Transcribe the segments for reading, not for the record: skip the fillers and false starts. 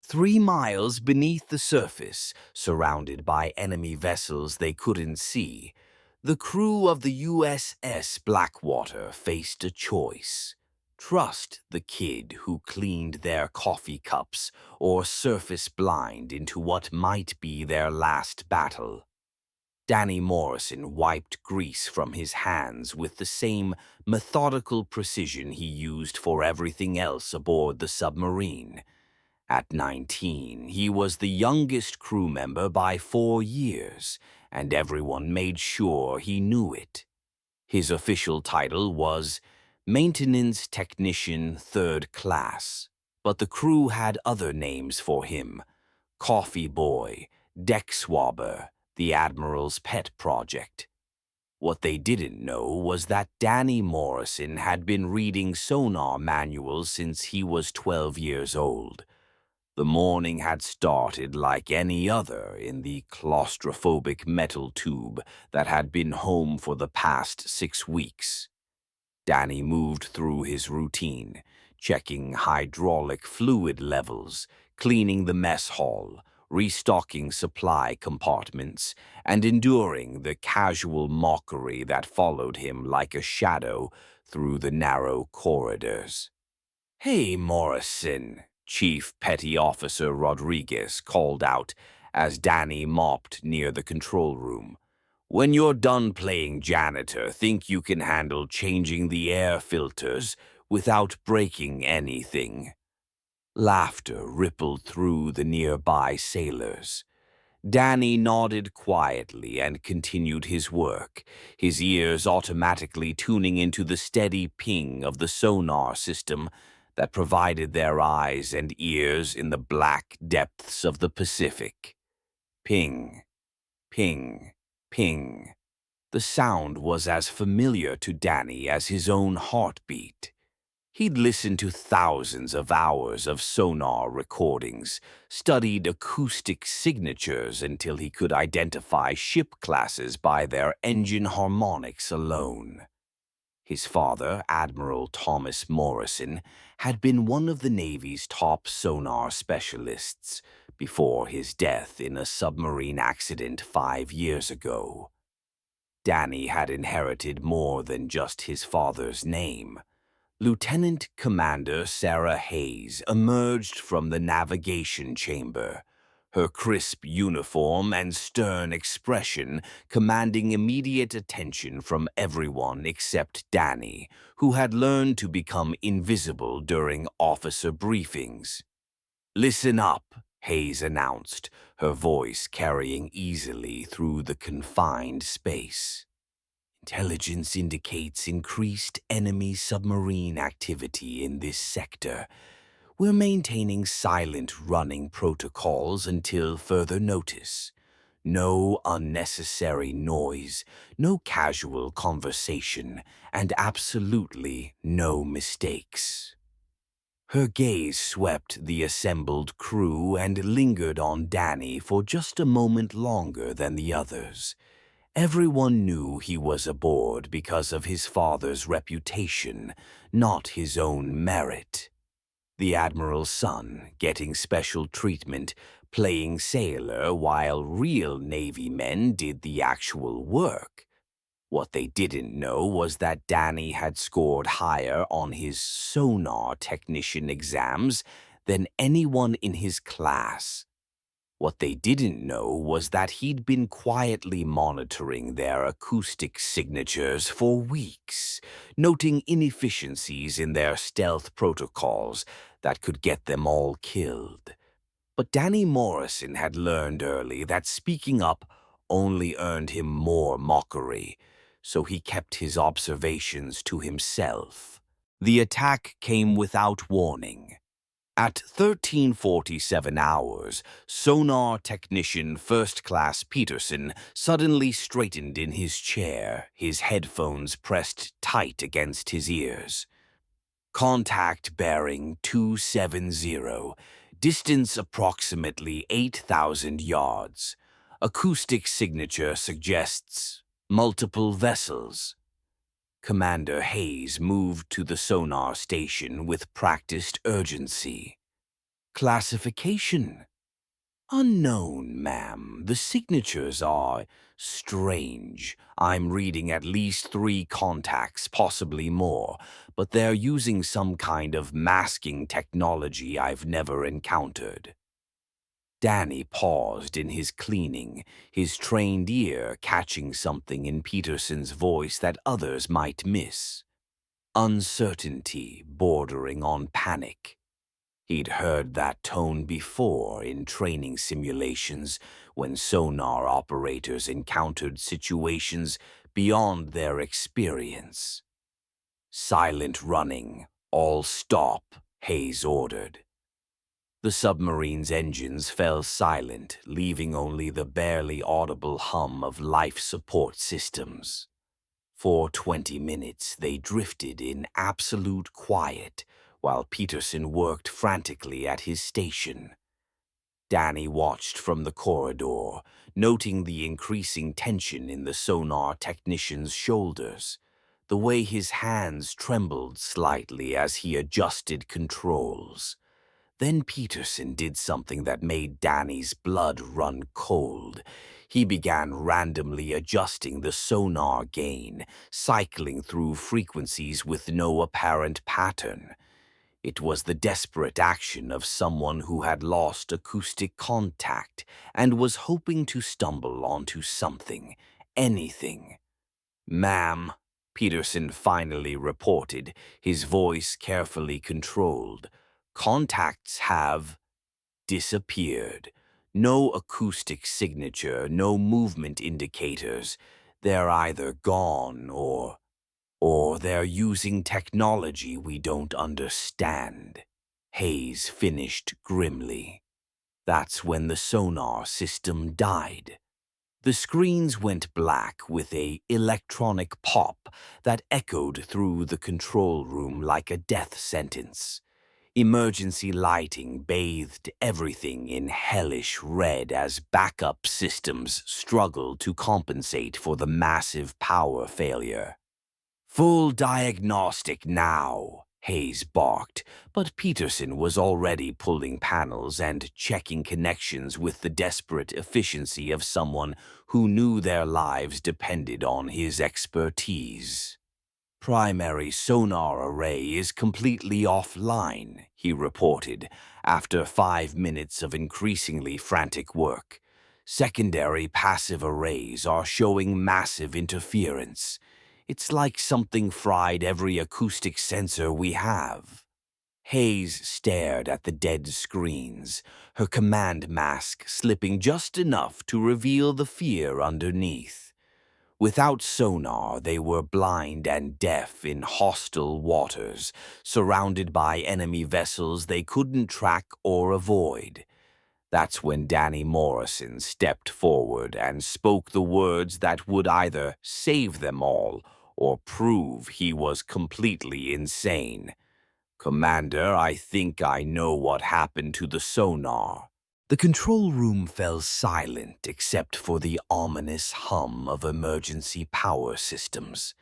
3 miles beneath the surface, surrounded by enemy vessels they couldn't see, the crew of the USS Blackwater faced a choice. Trust the kid who cleaned their coffee cups or surface blind into what might be their last battle. Danny Morrison wiped grease from his hands with the same methodical precision he used for everything else aboard the submarine. At 19, he was the youngest crew member by 4 years, and everyone made sure he knew it. His official title was Maintenance Technician Third Class, but the crew had other names for him: Coffee Boy, Deck Swabber, the Admiral's Pet Project. What they didn't know was that Danny Morrison had been reading sonar manuals since he was 12 years old. The morning had started like any other in the claustrophobic metal tube that had been home for the past 6 weeks. Danny moved through his routine, checking hydraulic fluid levels, cleaning the mess hall, restocking supply compartments, and enduring the casual mockery that followed him like a shadow through the narrow corridors. "Hey, Morrison," Chief Petty Officer Rodriguez called out as Danny mopped near the control room. "When you're done playing janitor, think you can handle changing the air filters without breaking anything?" Laughter rippled through the nearby sailors. Danny nodded quietly and continued his work, his ears automatically tuning into the steady ping of the sonar system that provided their eyes and ears in the black depths of the Pacific. Ping, ping, ping. The sound was as familiar to Danny as his own heartbeat. He'd listened to thousands of hours of sonar recordings, studied acoustic signatures until he could identify ship classes by their engine harmonics alone. His father, Admiral Thomas Morrison, had been one of the Navy's top sonar specialists before his death in a submarine accident 5 years ago. Danny had inherited more than just his father's name. Lieutenant Commander Sarah Hayes emerged from the navigation chamber, her crisp uniform and stern expression commanding immediate attention from everyone except Danny, who had learned to become invisible during officer briefings. "Listen up," Hayes announced, her voice carrying easily through the confined space. "Intelligence indicates increased enemy submarine activity in this sector. We're maintaining silent running protocols until further notice. No unnecessary noise, no casual conversation, and absolutely no mistakes." Her gaze swept the assembled crew and lingered on Danny for just a moment longer than the others. Everyone knew he was aboard because of his father's reputation, not his own merit. The Admiral's son, getting special treatment, playing sailor while real Navy men did the actual work. What they didn't know was that Danny had scored higher on his sonar technician exams than anyone in his class. What they didn't know was that he'd been quietly monitoring their acoustic signatures for weeks, noting inefficiencies in their stealth protocols that could get them all killed. But Danny Morrison had learned early that speaking up only earned him more mockery, so he kept his observations to himself. The attack came without warning. At 13:47 hours, sonar technician First Class Peterson suddenly straightened in his chair, his headphones pressed tight against his ears. "Contact bearing 270, distance approximately 8,000 yards. Acoustic signature suggests multiple vessels." Commander Hayes moved to the sonar station with practiced urgency. Classification: unknown, ma'am. The signatures are strange. I'm reading at least 3 contacts, possibly more, but they're using some kind of masking technology I've never encountered. Danny paused in his cleaning, his trained ear catching something in Peterson's voice that others might miss. Uncertainty bordering on panic. He'd heard that tone before in training simulations when sonar operators encountered situations beyond their experience. Silent running, all stop, Hayes ordered. The submarine's engines fell silent, leaving only the barely audible hum of life support systems. For 20 minutes, they drifted in absolute quiet while Peterson worked frantically at his station. Danny watched from the corridor, noting the increasing tension in the sonar technician's shoulders, the way his hands trembled slightly as he adjusted controls. Then Peterson did something that made Danny's blood run cold. He began randomly adjusting the sonar gain, cycling through frequencies with no apparent pattern. It was the desperate action of someone who had lost acoustic contact and was hoping to stumble onto something, anything. "Ma'am," Peterson finally reported, his voice carefully controlled, "contacts have disappeared. No acoustic signature, no movement indicators. They're either gone or they're using technology we don't understand." Hayes finished grimly. That's when the sonar system died. The screens went black with a electronic pop that echoed through the control room like a death sentence. Emergency lighting bathed everything in hellish red as backup systems struggled to compensate for the massive power failure. "Full diagnostic now," Hayes barked, but Peterson was already pulling panels and checking connections with the desperate efficiency of someone who knew their lives depended on his expertise. "Primary sonar array is completely offline," he reported, after 5 minutes of increasingly frantic work. "Secondary passive arrays are showing massive interference. It's like something fried every acoustic sensor we have." Hayes stared at the dead screens, her command mask slipping just enough to reveal the fear underneath. Without sonar, they were blind and deaf in hostile waters, surrounded by enemy vessels they couldn't track or avoid. That's when Danny Morrison stepped forward and spoke the words that would either save them all or prove he was completely insane. "Commander, I think I know what happened to the sonar." The control room fell silent except for the ominous hum of emergency power systems.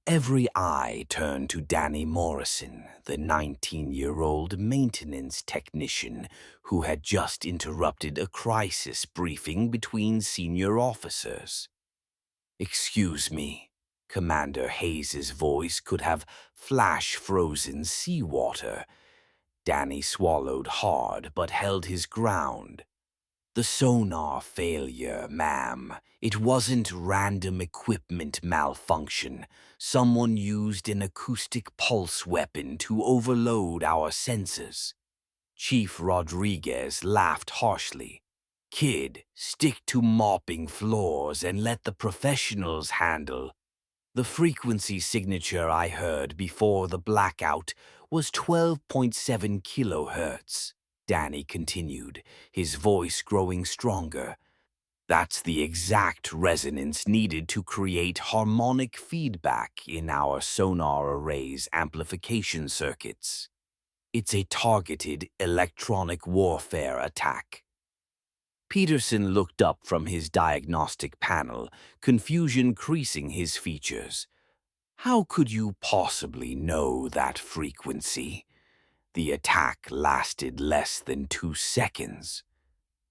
Every eye turned to Danny Morrison, the 19-year-old maintenance technician who had just interrupted a crisis briefing between senior officers. "Excuse me." Commander Hayes's voice could have flash-frozen seawater. Danny swallowed hard but held his ground. "The sonar failure, ma'am. It wasn't random equipment malfunction. Someone used an acoustic pulse weapon to overload our sensors." Chief Rodriguez laughed harshly. "Kid, stick to mopping floors and let the professionals handle." "The frequency signature I heard before the blackout was 12.7 kilohertz," Danny continued, his voice growing stronger. "That's the exact resonance needed to create harmonic feedback in our sonar array's amplification circuits. It's a targeted electronic warfare attack." Peterson looked up from his diagnostic panel, confusion creasing his features. "How could you possibly know that frequency?" The attack lasted less than 2 seconds.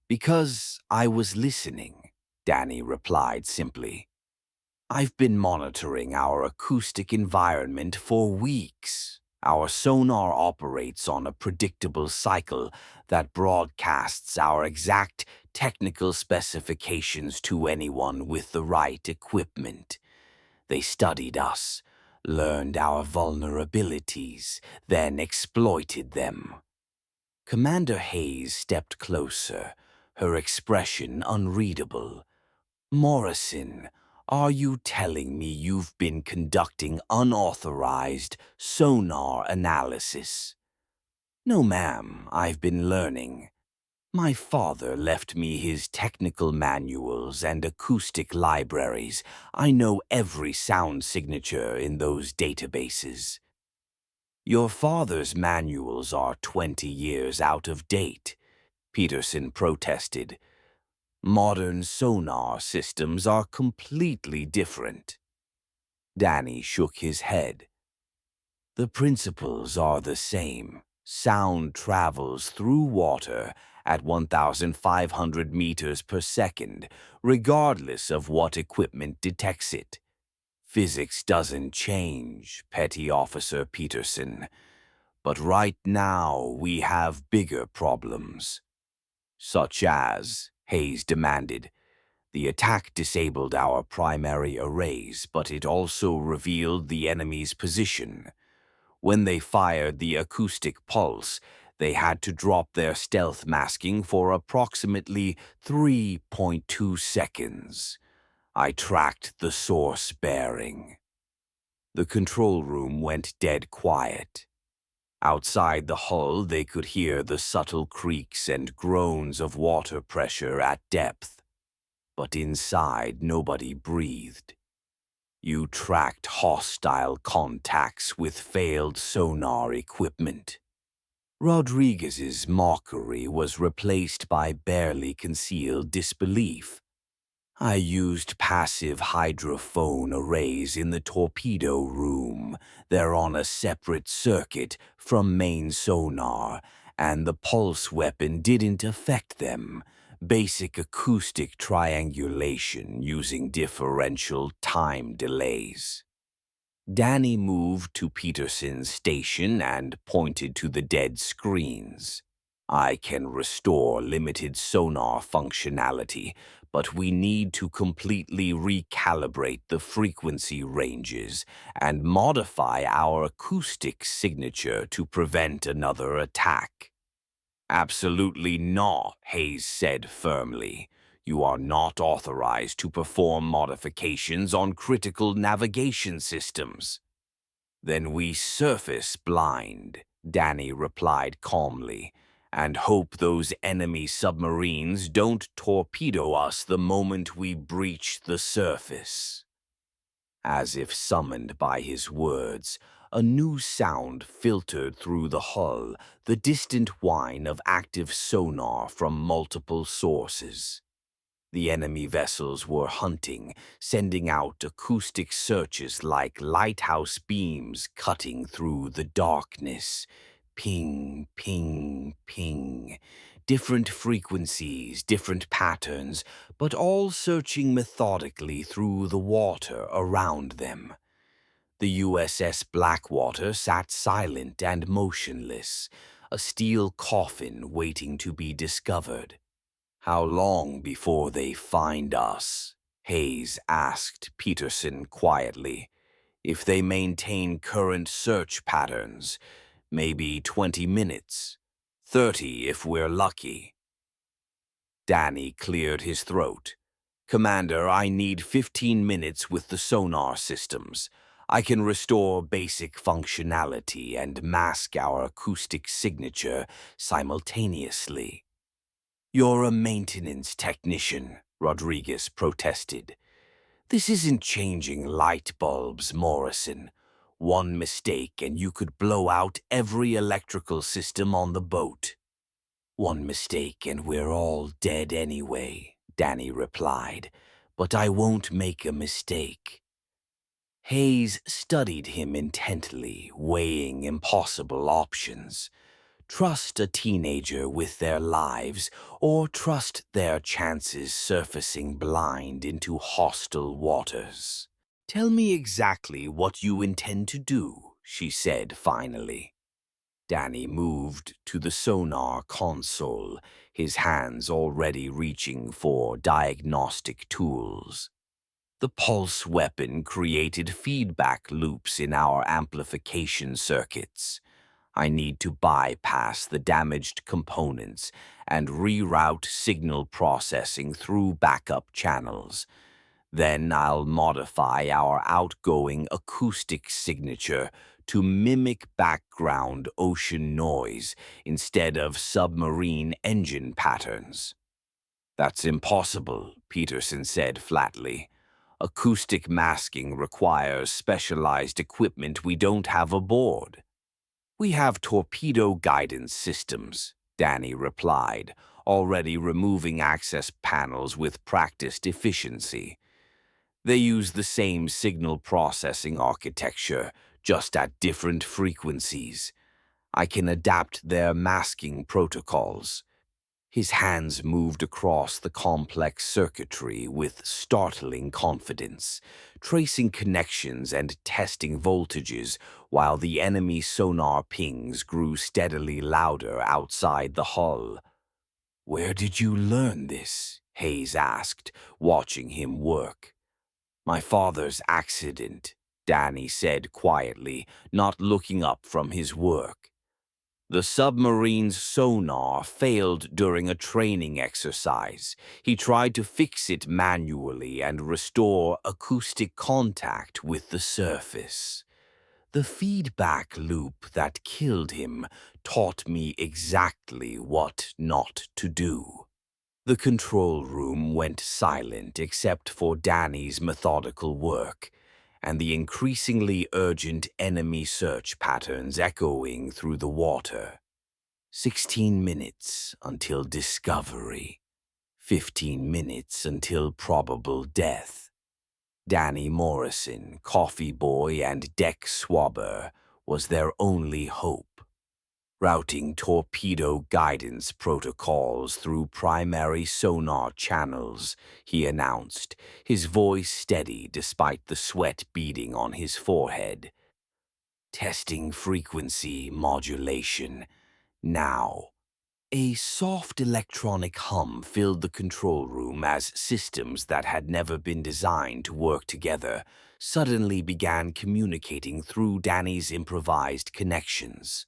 Because I was listening, Danny replied simply. I've been monitoring our acoustic environment for weeks. Our sonar operates on a predictable cycle that broadcasts our exact technical specifications to anyone with the right equipment. They studied us, learned our vulnerabilities, then exploited them. Commander Hayes stepped closer, her expression unreadable. Morrison, are you telling me you've been conducting unauthorized sonar analysis? No, ma'am, I've been learning. My father left me his technical manuals and acoustic libraries. I know every sound signature in those databases. Your father's manuals are 20 years out of date, Peterson protested. Modern sonar systems are completely different. Danny shook his head. The principles are the same. Sound travels through water at 1,500 meters per second, regardless of what equipment detects it. Physics doesn't change, Petty Officer Peterson. But right now we have bigger problems. Such as, Hayes demanded. The attack disabled our primary arrays, but it also revealed the enemy's position. When they fired the acoustic pulse, they had to drop their stealth masking for approximately 3.2 seconds. I tracked the source bearing. The control room went dead quiet. Outside the hull, they could hear the subtle creaks and groans of water pressure at depth. But inside, nobody breathed. You tracked hostile contacts with failed sonar equipment. Rodriguez's mockery was replaced by barely concealed disbelief. I used passive hydrophone arrays in the torpedo room. They're on a separate circuit from main sonar, and the pulse weapon didn't affect them. Basic acoustic triangulation using differential time delays. Danny moved to Peterson's station and pointed to the dead screens. I can restore limited sonar functionality, but we need to completely recalibrate the frequency ranges and modify our acoustic signature to prevent another attack. Absolutely not, Hayes said firmly. You are not authorized to perform modifications on critical navigation systems. Then we surface blind, Danny replied calmly, and hope those enemy submarines don't torpedo us the moment we breach the surface. As if summoned by his words, a new sound filtered through the hull, the distant whine of active sonar from multiple sources. The enemy vessels were hunting, sending out acoustic searches like lighthouse beams cutting through the darkness. Ping, ping, ping. Different frequencies, different patterns, but all searching methodically through the water around them. The USS Blackwater sat silent and motionless, a steel coffin waiting to be discovered. How long before they find us? Hayes asked Peterson quietly. If they maintain current search patterns, maybe 20 minutes, 30 if we're lucky. Danny cleared his throat. Commander, I need 15 minutes with the sonar systems. I can restore basic functionality and mask our acoustic signature simultaneously. You're a maintenance technician, Rodriguez protested. This isn't changing light bulbs, Morrison. One mistake and you could blow out every electrical system on the boat. One mistake and we're all dead anyway, Danny replied. But I won't make a mistake. Hayes studied him intently, weighing impossible options. Trust a teenager with their lives, or trust their chances surfacing blind into hostile waters. Tell me exactly what you intend to do, she said finally. Danny moved to the sonar console, his hands already reaching for diagnostic tools. The pulse weapon created feedback loops in our amplification circuits. I need to bypass the damaged components and reroute signal processing through backup channels. Then I'll modify our outgoing acoustic signature to mimic background ocean noise instead of submarine engine patterns. That's impossible, Peterson said flatly. Acoustic masking requires specialized equipment we don't have aboard. We have torpedo guidance systems, Danny replied, already removing access panels with practiced efficiency. They use the same signal processing architecture, just at different frequencies. I can adapt their masking protocols. His hands moved across the complex circuitry with startling confidence, tracing connections and testing voltages while the enemy sonar pings grew steadily louder outside the hull. "Where did you learn this?" Hayes asked, watching him work. "My father's accident," Danny said quietly, not looking up from his work. The submarine's sonar failed during a training exercise. He tried to fix it manually and restore acoustic contact with the surface. The feedback loop that killed him taught me exactly what not to do. The control room went silent except for Danny's methodical work and the increasingly urgent enemy search patterns echoing through the water. 16 minutes until discovery. 15 minutes until probable death. Danny Morrison, coffee boy and deck swabber, was their only hope. Routing torpedo guidance protocols through primary sonar channels, he announced, his voice steady despite the sweat beading on his forehead. Testing frequency modulation. Now. A soft electronic hum filled the control room as systems that had never been designed to work together suddenly began communicating through Danny's improvised connections.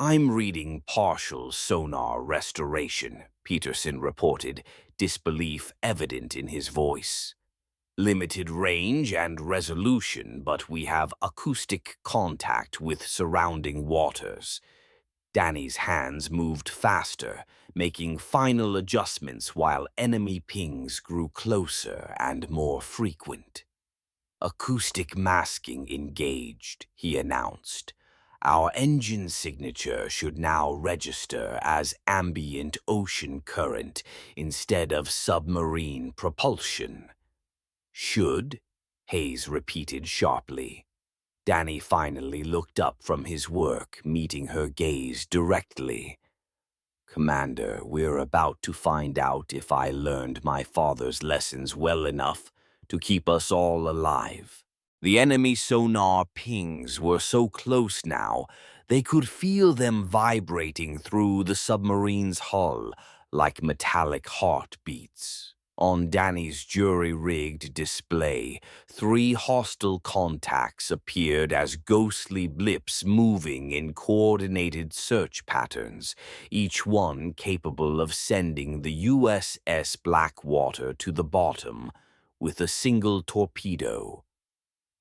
"I'm reading partial sonar restoration," Peterson reported, disbelief evident in his voice. "Limited range and resolution, but we have acoustic contact with surrounding waters." Danny's hands moved faster, making final adjustments while enemy pings grew closer and more frequent. "Acoustic masking engaged," he announced. "Our engine signature should now register as ambient ocean current instead of submarine propulsion." "Should?" Hayes repeated sharply. Danny finally looked up from his work, meeting her gaze directly. "Commander, we're about to find out if I learned my father's lessons well enough to keep us all alive." The enemy sonar pings were so close now, they could feel them vibrating through the submarine's hull like metallic heartbeats. On Danny's jury-rigged display, 3 hostile contacts appeared as ghostly blips moving in coordinated search patterns, each one capable of sending the USS Blackwater to the bottom with a single torpedo.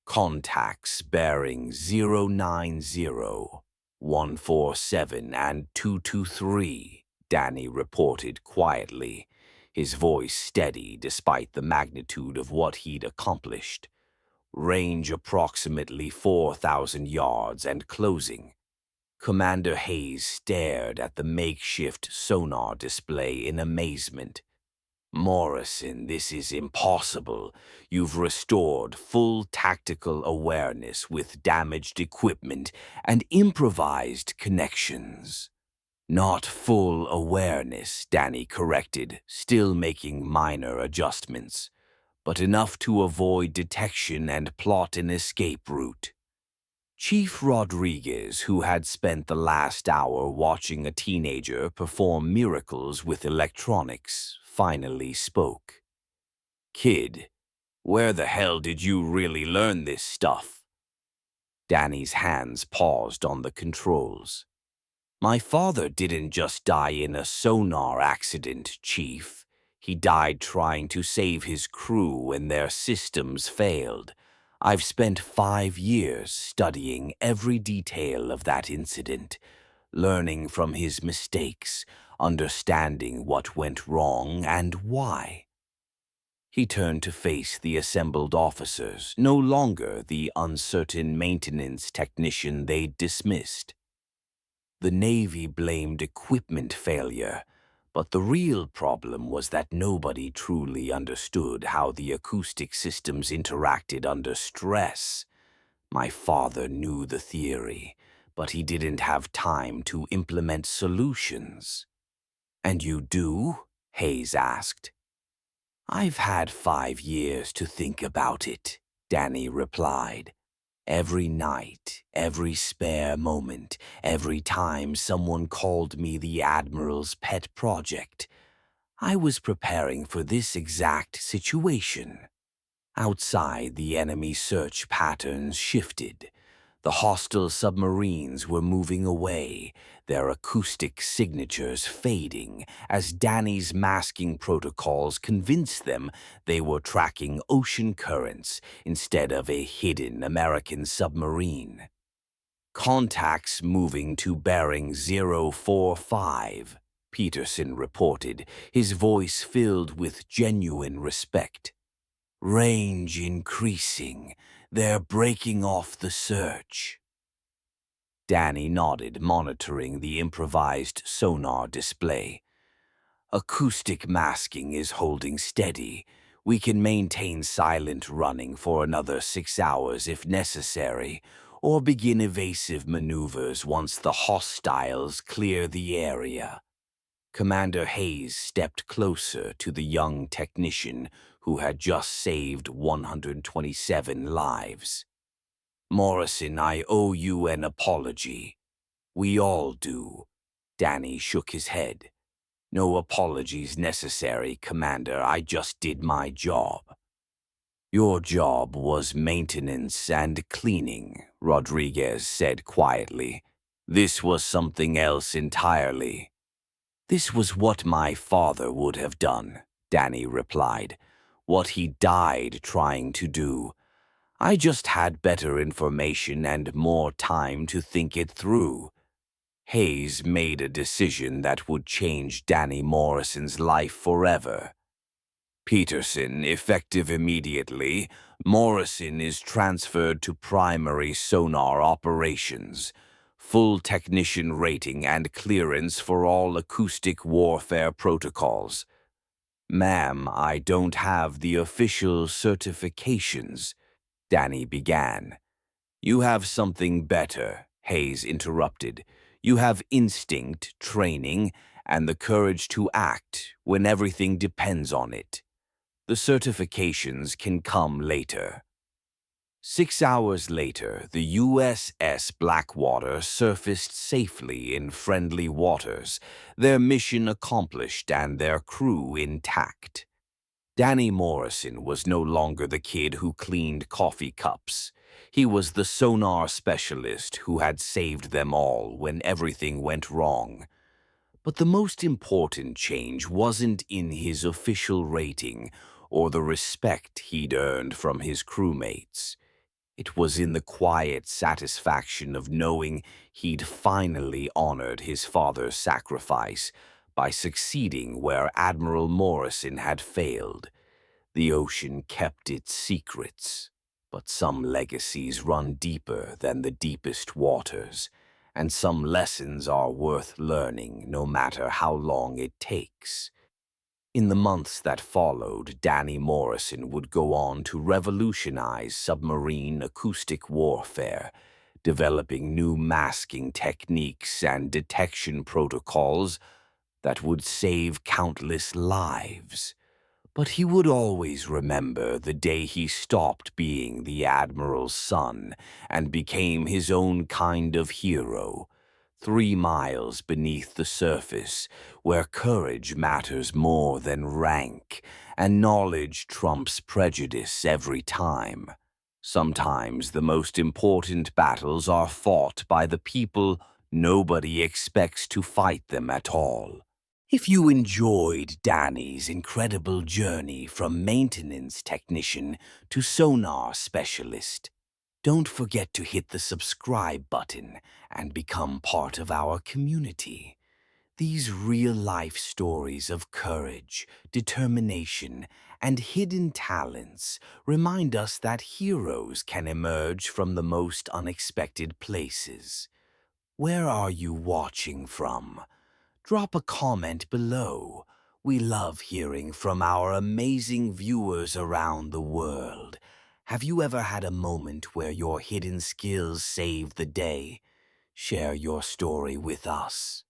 "Contacts bearing 090, 147, and 223, Danny reported quietly, his voice steady despite the magnitude of what he'd accomplished. "Range approximately 4,000 yards and closing." Commander Hayes stared at the makeshift sonar display in amazement. "Morrison, this is impossible. You've restored full tactical awareness with damaged equipment and improvised connections." Not full awareness, Danny corrected, still making minor adjustments, but enough to avoid detection and plot an escape route. Chief Rodriguez, who had spent the last hour watching a teenager perform miracles with electronics, finally spoke. "Kid, where the hell did you really learn this stuff?" Danny's hands paused on the controls. "My father didn't just die in a sonar accident, Chief. He died trying to save his crew when their systems failed. I've spent 5 years studying every detail of that incident, learning from his mistakes, understanding what went wrong and why." He turned to face the assembled officers, no longer the uncertain maintenance technician they'd dismissed. The Navy blamed equipment failure, but the real problem was that nobody truly understood how the acoustic systems interacted under stress. My father knew the theory, but he didn't have time to implement solutions. "And you do?" Hayes asked. "I've had 5 years to think about it," Danny replied. "Every night, every spare moment, every time someone called me the Admiral's pet project, I was preparing for this exact situation." Outside, the enemy search patterns shifted. The hostile submarines were moving away, their acoustic signatures fading, as Danny's masking protocols convinced them they were tracking ocean currents instead of a hidden American submarine. "Contacts moving to bearing 045, Peterson reported, his voice filled with genuine respect. "Range increasing. They're breaking off the search." Danny nodded, monitoring the improvised sonar display. "Acoustic masking is holding steady. We can maintain silent running for another 6 hours if necessary, or begin evasive maneuvers once the hostiles clear the area." Commander Hayes stepped closer to the young technician who had just saved 127 lives. "Morrison, I owe you an apology." "We all do." Danny shook his head. "No apologies necessary, Commander. I just did my job." "Your job was maintenance and cleaning," Rodriguez said quietly. "This was something else entirely." "This was what my father would have done," Danny replied. "What he died trying to do. I just had better information and more time to think it through." Hayes made a decision that would change Danny Morrison's life forever. "Peterson, effective immediately. Morrison is transferred to primary sonar operations. Full technician rating and clearance for all acoustic warfare protocols." "Ma'am, I don't have the official certifications," Danny began. "You have something better," Hayes interrupted. "You have instinct, training, and the courage to act when everything depends on it. The certifications can come later." 6 hours later, the USS Blackwater surfaced safely in friendly waters, their mission accomplished and their crew intact. Danny Morrison was no longer the kid who cleaned coffee cups. He was the sonar specialist who had saved them all when everything went wrong. But the most important change wasn't in his official rating or the respect he'd earned from his crewmates. It was in the quiet satisfaction of knowing he'd finally honored his father's sacrifice by succeeding where Admiral Morrison had failed. The ocean kept its secrets, but some legacies run deeper than the deepest waters, and some lessons are worth learning no matter how long it takes. In the months that followed, Danny Morrison would go on to revolutionize submarine acoustic warfare, developing new masking techniques and detection protocols that would save countless lives. But he would always remember the day he stopped being the Admiral's son and became his own kind of hero, 3 miles beneath the surface, where courage matters more than rank and knowledge trumps prejudice every time. Sometimes the most important battles are fought by the people nobody expects to fight them at all. If you enjoyed Danny's incredible journey from maintenance technician to sonar specialist, don't forget to hit the subscribe button and become part of our community. These real-life stories of courage, determination, and hidden talents remind us that heroes can emerge from the most unexpected places. Where are you watching from? Drop a comment below. We love hearing from our amazing viewers around the world. Have you ever had a moment where your hidden skills saved the day? Share your story with us.